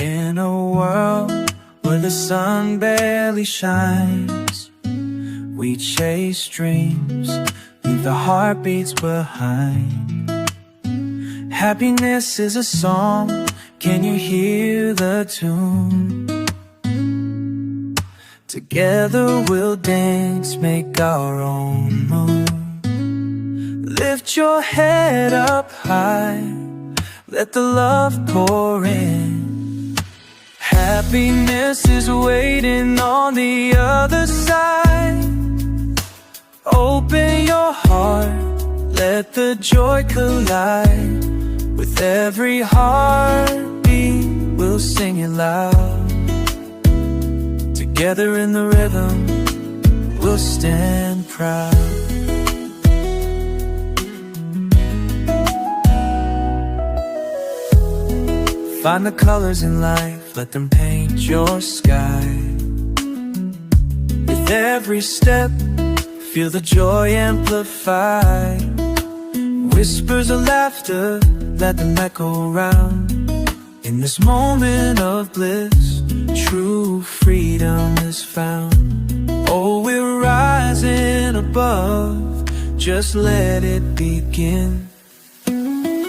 In a world where the sun barely shines, we chase dreams, leave the heartbeats behind. Happiness is a song, can you hear the tune? Together we'll dance, make our own moon. Lift your head up high, let the love pour in. Happiness is waiting on the other side. Open your heart, let the joy collide. With every heartbeat, we'll sing it loud. Together in the rhythm, we'll stand proud. Find the colors in life, let them paint your sky. With every step, feel the joy amplify. Whispers of laughter, let them echo round. In this moment of bliss, true freedom is found. Oh, we're rising above, just let it begin.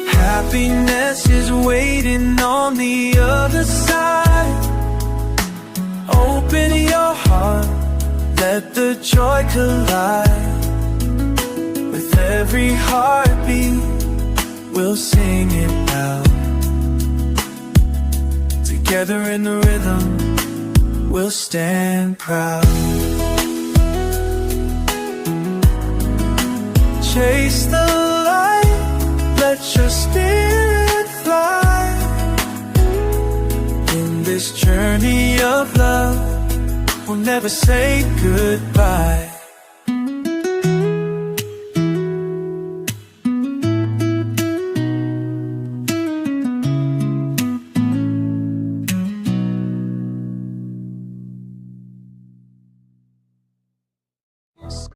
Happiness is waiting on the other side. Open your heart, let the joy collide. With every heartbeat, we'll sing it out. Together in the rhythm, we'll stand proud. Chase the light, let your spirit fly. In this journey of love, we'll never say goodbye.